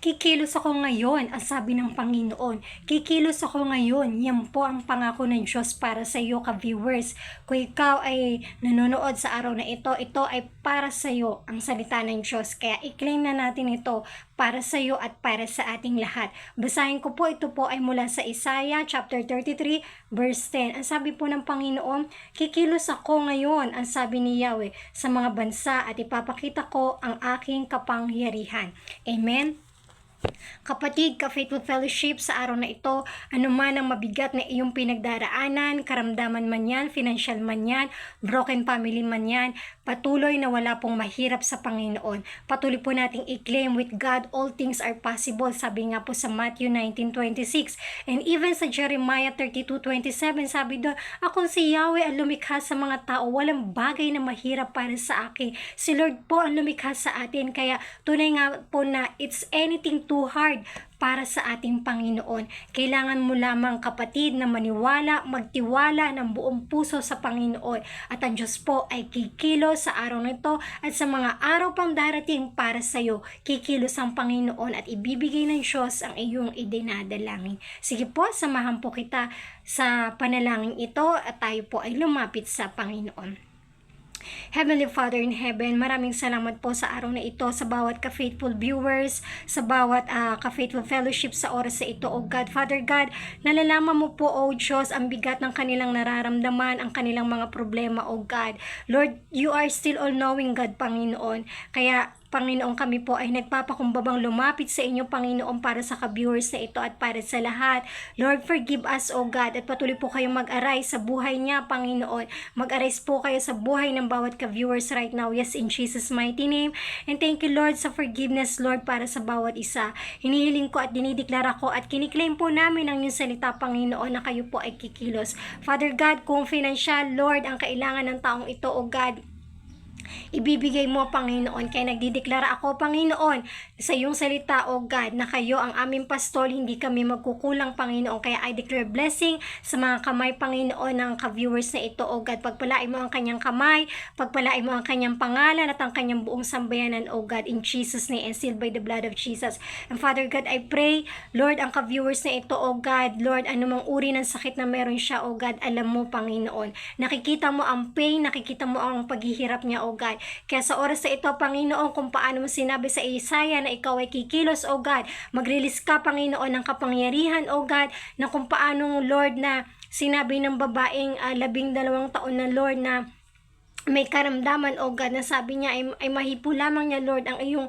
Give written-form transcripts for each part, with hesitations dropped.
Kikilos ako ngayon, ang sabi ng Panginoon. Kikilos ako ngayon. Yan po ang pangako ng Diyos para sa iyo, ka-viewers. Kung ikaw ay nanonood sa araw na ito ay para sa iyo ang salita ng Diyos. Kaya i-claim na natin ito para sa iyo at para sa ating lahat. Basahin ko po, ito po ay mula sa Isaiah chapter 33 verse 10. Ang sabi po ng Panginoon, kikilos ako ngayon, ang sabi ni Yahweh, sa mga bansa at ipapakita ko ang aking kapangyarihan. Amen? Kapatid, ka-Faithful Fellowship, sa araw na ito, anuman ang mabigat na iyong pinagdaraanan, karamdaman man yan, financial man yan, broken family man yan, patuloy na wala pong mahirap sa Panginoon. Patuloy po nating i-claim, with God all things are possible, sabi nga po sa Matthew 19:26. And even sa Jeremiah 32:27, sabi doon, akong si Yahweh ang lumikha sa mga tao, walang bagay na mahirap para sa akin. Si Lord po ang lumikha sa atin, kaya tunay nga po na it's anything too hard para sa ating Panginoon. Kailangan mo lamang, kapatid, na maniwala, magtiwala ng buong puso sa Panginoon. At ang Diyos po ay kikilos sa araw na ito at sa mga araw pang darating para sa iyo. Kikilos ang Panginoon at ibibigay ng Diyos ang iyong idinadalangin. Sige po, samahan po kita sa panalangin ito at tayo po ay lumapit sa Panginoon. Heavenly Father in Heaven, maraming salamat po sa araw na ito, sa bawat ka-faithful viewers, sa bawat ka-faithful fellowship sa oras sa ito, O God. Father God, nalalaman mo po, O Diyos, ang bigat ng kanilang nararamdaman, ang kanilang mga problema, O God. Lord, you are still all-knowing God, Panginoon. Kaya Panginoon, kami po ay nagpapakumbabang lumapit sa inyo, Panginoon, para sa ka-viewers na ito at para sa lahat. Lord, forgive us, O God, at patuloy po kayong mag-arise sa buhay niya, Panginoon. Mag-arise po kayo sa buhay ng bawat ka-viewers right now. Yes, in Jesus' mighty name. And thank you, Lord, sa forgiveness, Lord, para sa bawat isa. Hinihiling ko at dinideklara ko at kiniklaim po namin ang inyong salita, Panginoon, na kayo po ay kikilos. Father God, kung financial, Lord, ang kailangan ng taong ito, O God, ibibigay mo, Panginoon. Kaya nagdideklara ako, Panginoon, sa iyong salita, O God, na kayo ang aming pastol, hindi kami magkukulang, Panginoon. Kaya I declare blessing sa mga kamay, Panginoon, ng ka-viewers na ito, O God. Pagpalain mo ang kanyang kamay, pagpalain mo ang kanyang pangalan at ang kanyang buong sambayanan, O God, in Jesus' name and sealed by the blood of Jesus. And Father God, I pray, Lord, ang ka-viewers na ito, O God, Lord, anumang uri ng sakit na meron siya, O God, alam mo, Panginoon. Nakikita mo ang pain, nakikita mo ang paghihirap niya, O God. Kaya sa oras na ito, Panginoon, kung paano mo sinabi sa Isaiah na ikaw ay kikilos, O God, mag-release ka, Panginoon, ng kapangyarihan, O God, na kung paano, Lord, na sinabi ng babaeng 12 taon na, Lord, na may karamdaman, O God, na sabi niya ay mahipo lamang niya, Lord, ang iyong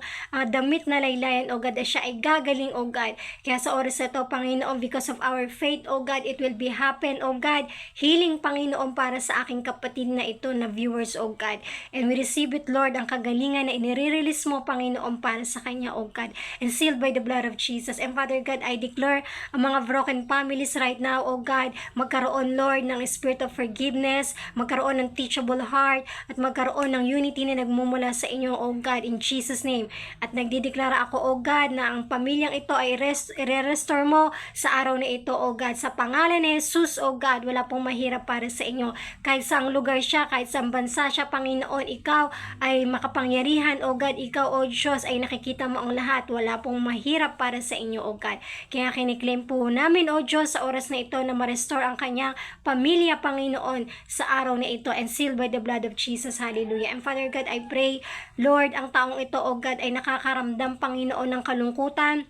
damit na laylayan, O God, at siya ay gagaling, O God. Kaya sa oras na ito, Panginoon, because of our faith, O God, it will be happen, O God. Healing, Panginoon, para sa aking kapatid na ito na viewers, O God. And we receive it, Lord, ang kagalingan na inire-release mo, Panginoon, para sa kanya, O God. And sealed by the blood of Jesus. And Father God, I declare ang mga broken families right now, O God, magkaroon, Lord, ng spirit of forgiveness, magkaroon ng teachable heart, at magkaroon ng unity na nagmumula sa inyo, O God, in Jesus' name. At nagdideklara ako, O God, na ang pamilyang ito ay i-restore mo sa araw na ito, O God. Sa pangalan ni Jesus, O God, wala pong mahirap para sa inyo. Kahit saang lugar siya, kahit saang bansa siya, Panginoon, ikaw ay makapangyarihan, O God. Ikaw, O Diyos, ay nakikita mo ang lahat. Wala pong mahirap para sa inyo, O God. Kaya kiniklaim po namin, O Diyos, sa oras na ito na ma-restore ang kanyang pamilya, Panginoon, sa araw na ito, and sealed by the blood of Jesus. Hallelujah. And Father God, I pray, Lord, ang taong ito, O God, ay nakakaramdam, Panginoon, ng kalungkutan.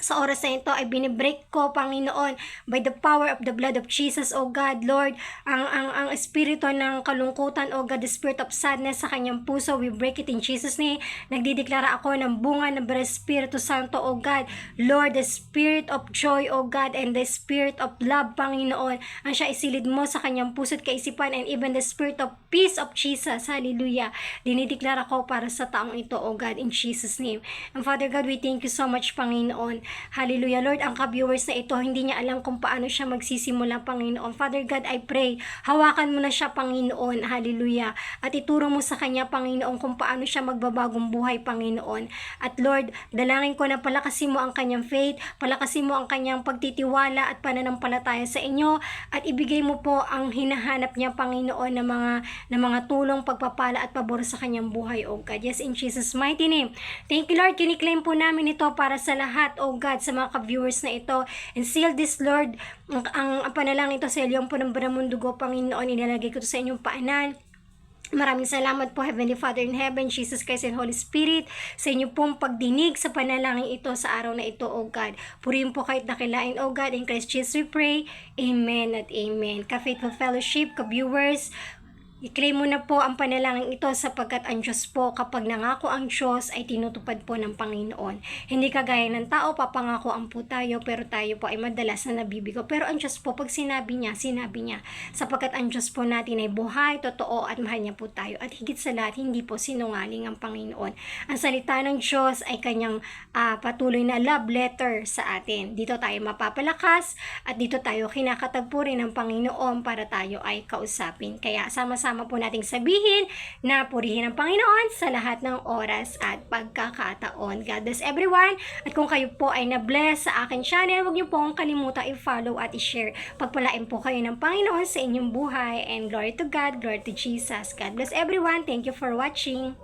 Sa oras na ito ay binibreak ko, Panginoon, by the power of the blood of Jesus, O God, Lord, ang espiritu ng kalungkutan, O God, the spirit of sadness sa kanyang puso, we break it in Jesus' name. Nagdideklara ako ng bunga ng Espiritu Santo, O God, Lord, the spirit of joy, O God, and the spirit of love, Panginoon, ang siya isilid mo sa kanyang puso at kaisipan, and even the spirit of peace of Jesus, hallelujah. Dinideklara ko para sa taong ito, O God, in Jesus' name. And Father God, we thank you so much, Panginoon, Hallelujah, Lord, ang ka-viewers na ito, hindi niya alam kung paano siya magsisimula, Panginoon. Father God, I pray, hawakan mo na siya, Panginoon. Hallelujah. At ituro mo sa kanya, Panginoon, kung paano siya magbabagong buhay, Panginoon. At Lord, dalangin ko na palakasin mo ang kanyang faith, palakasin mo ang kanyang pagtitiwala at pananampalataya sa inyo, at ibigay mo po ang hinahanap niya, Panginoon, na mga tulong, pagpapala at pabor sa kanyang buhay, oh God. Yes, in Jesus' mighty name. Thank you, Lord. Kiniklaim po namin ito para sa lahat, oh God, sa mga ka-viewers na ito. And seal this, Lord, ang panalangin ito sa iyong po ng Baramong Dugo, Panginoon, inilagay ko ito sa inyong paanan. Maraming salamat po, Heavenly Father in Heaven, Jesus Christ and Holy Spirit, sa inyo pong pagdinig sa panalangin ito sa araw na ito, O God. Purihin po kahit nakilain, O God. In Christ Jesus we pray. Amen at amen. Ka-Faithful Fellowship, ka-viewers, i-claim mo na po ang panalangin ito sapagkat ang Diyos po, kapag nangako ang Diyos, ay tinutupad po ng Panginoon. Hindi kagaya ng tao, papangako ang po tayo, pero tayo po ay madalas na nabibigo. Pero ang Diyos po, pag sinabi niya, sapagkat ang Diyos po natin ay buhay, totoo, at mahal niya po tayo. At higit sa lahat, hindi po sinungaling ang Panginoon. Ang salita ng Diyos ay kanyang patuloy na love letter sa atin. Dito tayo mapapalakas, at dito tayo kinakatagpo rin ng Panginoon para tayo ay kausapin. Kaya sama-sama po nating sabihin na purihin ang Panginoon sa lahat ng oras at pagkakataon. God bless everyone. At kung kayo po ay na-bless sa akin channel, huwag niyo po akong kalimutan i-follow at i-share. Pagpalain po kayo ng Panginoon sa inyong buhay. And glory to God, glory to Jesus. God bless everyone. Thank you for watching.